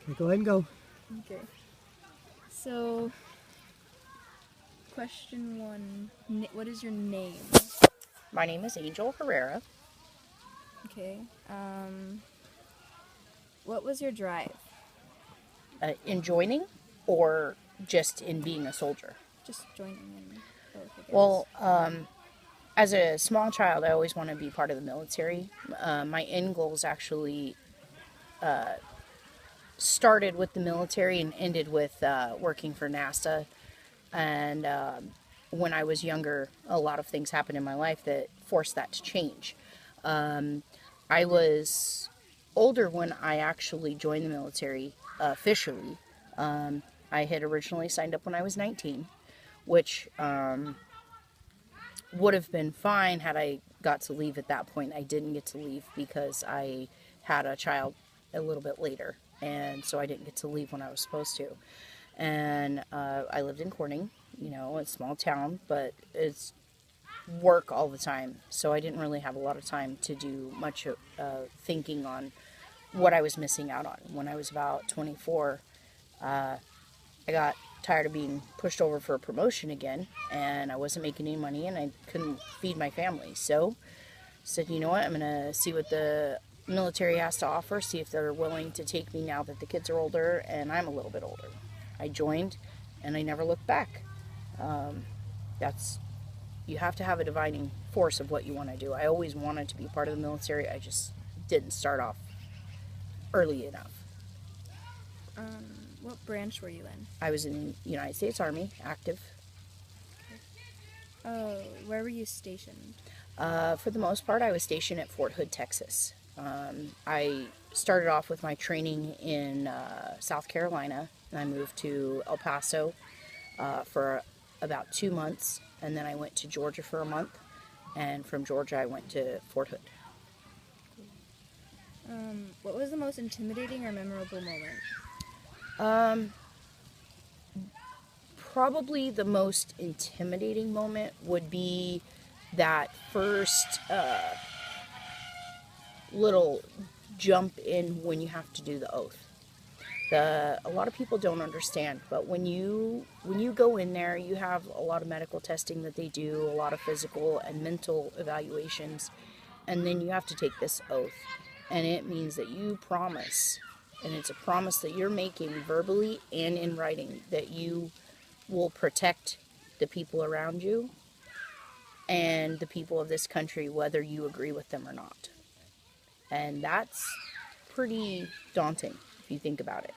Okay, go ahead and go. Okay. So, question one. What is your name? My name is Angel Herrera. Okay. What was your drive? In joining or just in being a soldier? Just joining in both, I guess. Well, as a small child, I always wanted to be part of the military. My end goals actually started with the military and ended with working for NASA. And when I was younger, a lot of things happened in my life that forced that to change. I was older when I actually joined the military officially. I had originally signed up when I was 19, which would have been fine had I got to leave at that point. I didn't get to leave because I had a child a little bit later, and so I didn't get to leave when I was supposed to. And I lived in Corning, a small town, but it's work all the time, so I didn't really have a lot of time to do much thinking on what I was missing out on. When I was about 24, I got tired of being pushed over for a promotion again, and I wasn't making any money, and I couldn't feed my family. So I said, you know what, I'm going to see what the military has to offer, see if they're willing to take me now that the kids are older and I'm a little bit older. I joined, and I never looked back. That's You have to have a dividing force of what you want to do. I always wanted to be part of the military. I just didn't start off early enough. What branch were you in? I was in the United States Army, active. Oh, where were you stationed? For the most part, I was stationed at Fort Hood, Texas. I started off with my training in South Carolina, and I moved to El Paso for about 2 months, and then I went to Georgia for a month, and from Georgia I went to Fort Hood. What was the most intimidating or memorable moment? Probably the most intimidating moment would be that first little jump in when you have to do the oath. A lot of people don't understand, but when you go in there, you have a lot of medical testing that they do, a lot of physical and mental evaluations, and then you have to take this oath. And it means that you promise, and it's a promise that you're making verbally and in writing, that you will protect the people around you and the people of this country, whether you agree with them or not. And that's pretty daunting if you think about it.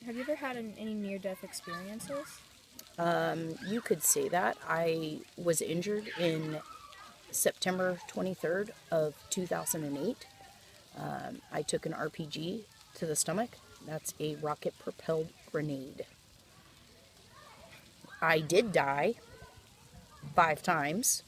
Have you ever had any near-death experiences? You could say that. I was injured in September 23rd of 2008. I took an RPG to the stomach. That's a rocket-propelled grenade. I did die 5 times,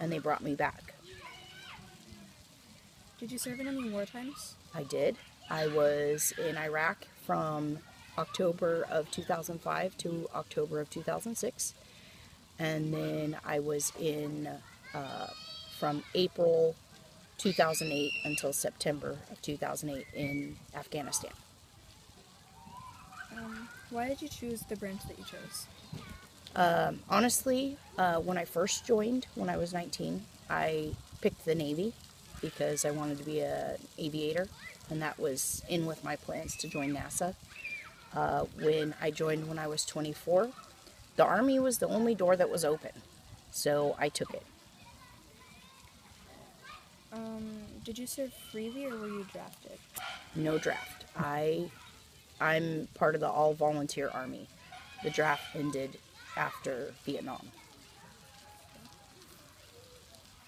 and they brought me back. Did you serve in any war times? I did. I was in Iraq from October of 2005 to October of 2006. And then I was in from April 2008 until September of 2008 in Afghanistan. Why did you choose the branch that you chose? Honestly, when I first joined, when I was 19, I picked the Navy because I wanted to be an aviator, and that was in with my plans to join NASA. When I joined when I was 24, the Army was the only door that was open, so I took it. Did you serve freely or were you drafted? No draft. I'm part of the all-volunteer Army. The draft ended after Vietnam.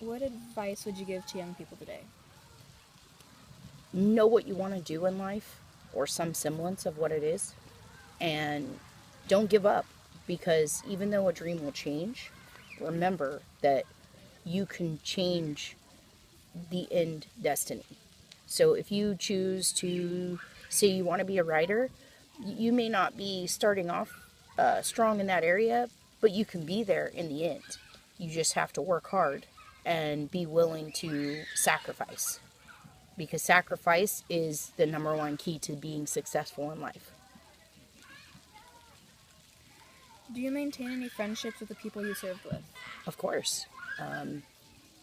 What advice would you give to young people today? Know what you want to do in life, or some semblance of what it is, and don't give up, because even though a dream will change, remember that you can change the end destiny. So if you choose to say you want to be a writer, you may not be starting off strong in that area, but you can be there in the end. You just have to work hard and be willing to sacrifice. because sacrifice is the number one key to being successful in life. Do you maintain any friendships with the people you served with? Of course.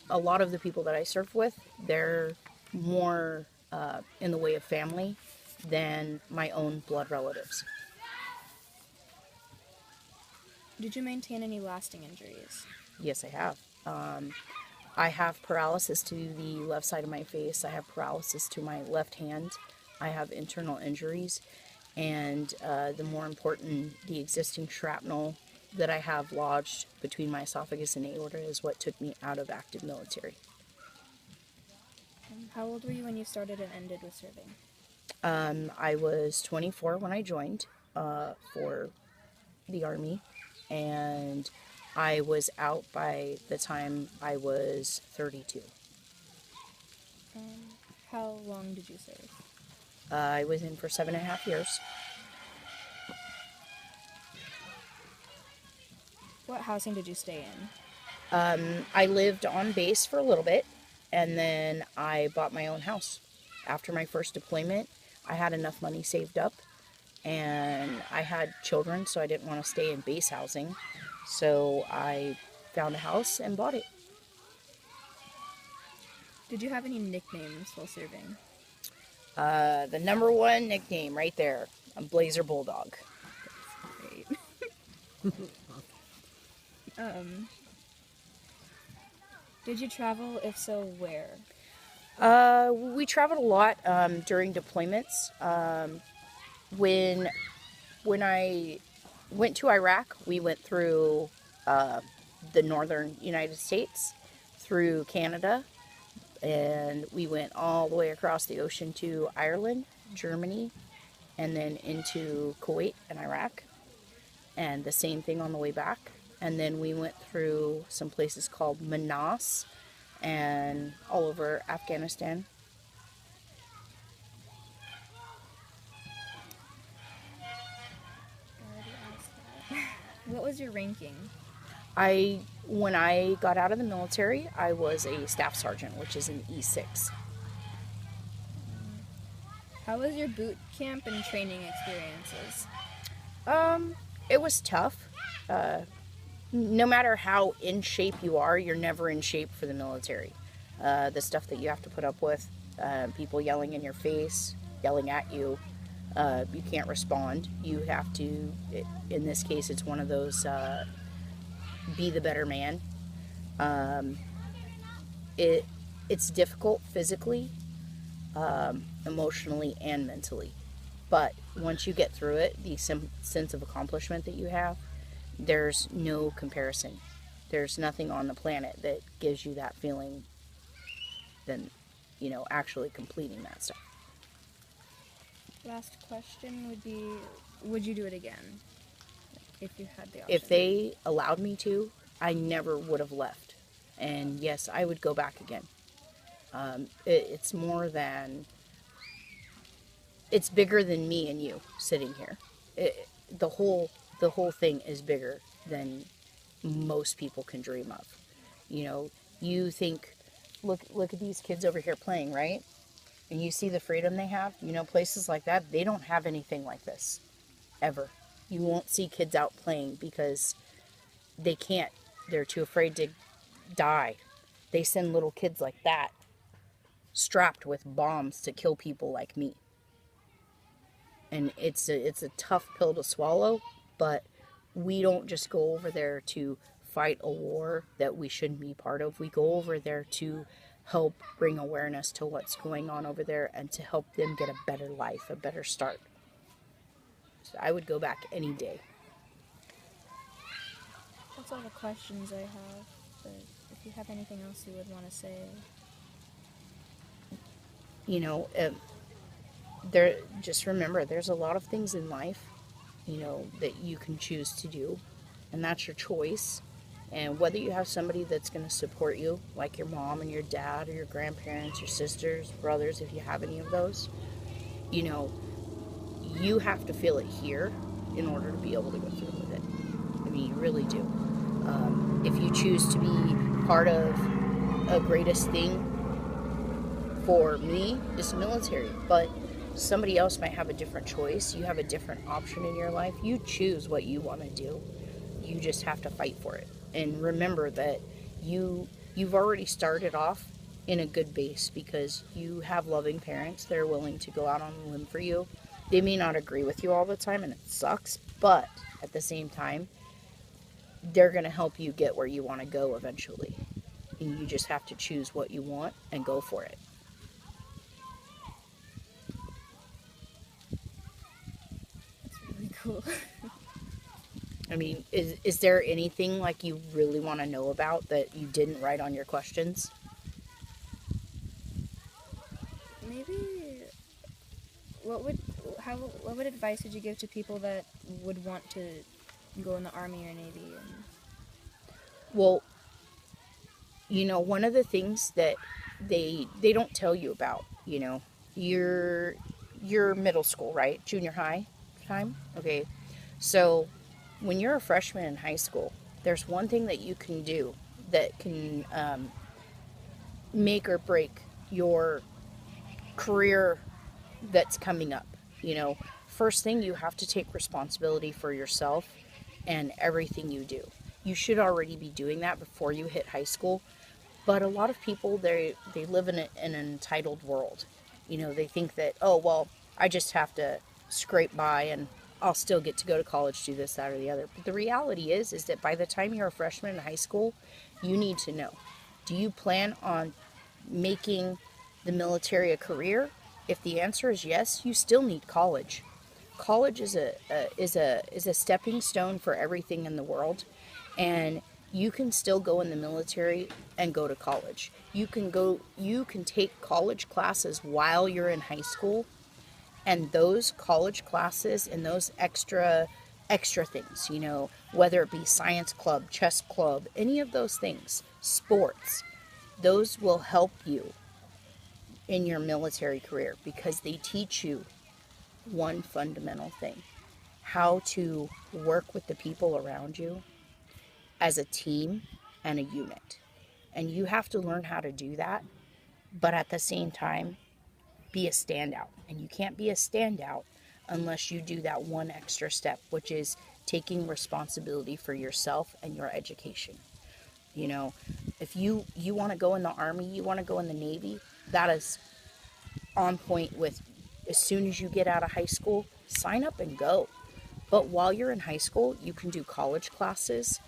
A lot of the people that I served with, they're more in the way of family than my own blood relatives. Did you maintain any lasting injuries? Yes, I have. I have paralysis to the left side of my face. I have paralysis to my left hand. I have internal injuries. And the more important, the existing shrapnel that I have lodged between my esophagus and aorta is what took me out of active military. How old were you when you started and ended with serving? I was 24 when I joined for the Army, and I was out by the time I was 32. How long did you serve? I was in for 7.5 years. What housing did you stay in? I lived on base for a little bit, and then I bought my own house. After my first deployment, I had enough money saved up, and I had children, so I didn't want to stay in base housing. So I found a house and bought it. Did you have any nicknames while serving? The number one nickname right there, a Blazer Bulldog. Great. Did you travel? If so, where? We traveled a lot during deployments. When I went to Iraq, we went through the northern United States, through Canada, and we went all the way across the ocean to Ireland, Germany, and then into Kuwait and Iraq, and the same thing on the way back. And then we went through some places called Manas and all over Afghanistan. I already asked that. What was your ranking? When I got out of the military, I was a staff sergeant, which is an E6. How was your boot camp and training experiences? It was tough. No matter how in shape you are, you're never in shape for the military. The stuff that you have to put up with, people yelling in your face, yelling at you, you can't respond. You have to, in this case, it's one of those, be the better man. It's difficult physically, emotionally, and mentally. But once you get through it, the sense of accomplishment that you have, there's no comparison. There's nothing on the planet that gives you that feeling than, actually completing that stuff. Last question would be, would you do it again? If you had the option. If they allowed me to, I never would have left. And yes, I would go back again. It's more than... It's bigger than me and you sitting here. The whole thing is bigger than most people can dream of. You think, look at these kids over here playing, right? And you see the freedom they have. Places like that, they don't have anything like this, ever. You won't see kids out playing because they can't. They're too afraid to die. They send little kids like that, strapped with bombs to kill people like me. And it's a tough pill to swallow, but we don't just go over there to fight a war that we shouldn't be part of. We go over there to help bring awareness to what's going on over there and to help them get a better life, a better start. So I would go back any day. That's all the questions I have, but if you have anything else you would want to say. Just remember, there's a lot of things in life, that you can choose to do, and that's your choice. And whether you have somebody that's going to support you, like your mom and your dad or your grandparents, your sisters, brothers, if you have any of those, you have to feel it here in order to be able to go through with it. I mean, you really do. If you choose to be part of a greatest thing for me is military, but somebody else might have a different choice. You have a different option in your life. You choose what you want to do. You just have to fight for it. And remember that you've already started off in a good base because you have loving parents that are willing to go out on a limb for you. They may not agree with you all the time and it sucks, but at the same time, they're going to help you get where you want to go eventually. And you just have to choose what you want and go for it. That's really cool. I mean, is there anything like you really want to know about that you didn't write on your questions? Maybe what would advice would you give to people that would want to go in the Army or Navy? Well, one of the things that they don't tell you about, your middle school, right? Junior high time. Okay. So when you're a freshman in high school, there's one thing that you can do that can make or break your career that's coming up. First thing, you have to take responsibility for yourself and everything you do. You should already be doing that before you hit high school. But a lot of people, they live in an entitled world. They think that, oh, well, I just have to scrape by and I'll still get to go to college, do this, that, or the other. But the reality is that by the time you're a freshman in high school, you need to know, do you plan on making the military a career? If the answer is yes, you still need college. College is a stepping stone for everything in the world, and you can still go in the military and go to college. You can take college classes while you're in high school, and those college classes and those extra things, whether it be science club, chess club, any of those things, sports, those will help you in your military career because they teach you one fundamental thing: how to work with the people around you as a team and a unit. And you have to learn how to do that, but at the same time, be a standout. And you can't be a standout unless you do that one extra step, which is taking responsibility for yourself and your education. If you want to go in the Army, you want to go in the Navy, that is on point with as soon as you get out of high school, sign up and go. But while you're in high school, you can do college classes,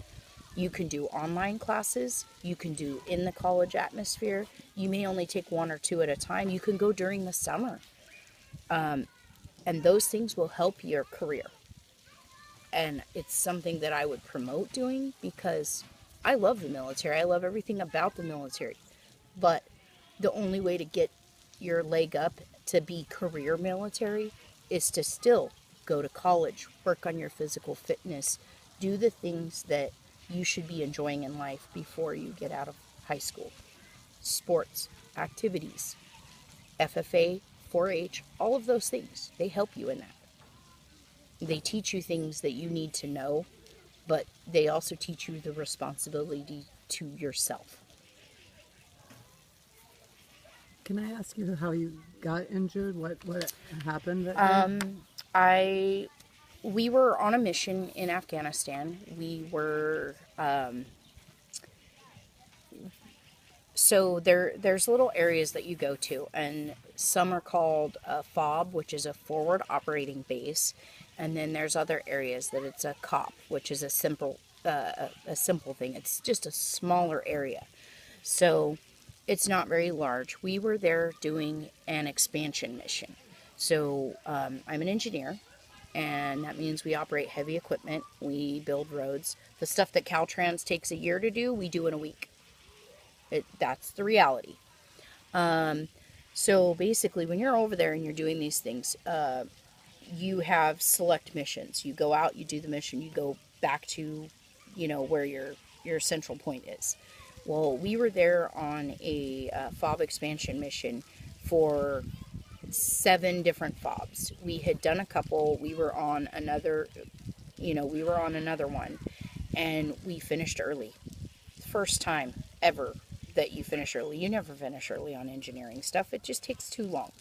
you can do online classes, you can do in the college atmosphere. You may only take one or two at a time. You can go during the summer. And those things will help your career. And it's something that I would promote doing because I love the military. I love everything about the military. But the only way to get your leg up to be career military is to still go to college, work on your physical fitness, do the things that you should be enjoying in life before you get out of high school. Sports, activities, FFA, 4-H, all of those things, they help you in that. They teach you things that you need to know, but they also teach you the responsibility to yourself. Can I ask you how you got injured? What happened that day? We were on a mission in Afghanistan. We were, so there's little areas that you go to, and some are called a FOB, which is a forward operating base, and then there's other areas that it's a COP, which is a simple thing. It's just a smaller area. So it's not very large. We were there doing an expansion mission. So I'm an engineer, and that means we operate heavy equipment. We build roads. The stuff that Caltrans takes a year to do, we do in a week. That's the reality. So basically, when you're over there and you're doing these things, you have select missions. You go out, you do the mission, you go back to, where your central point is. Well, we were there on a FOB expansion mission for 7 different FOBs. We had done a couple. We were on another one, and we finished early. First time ever that you finish early. You never finish early on engineering stuff. It just takes too long.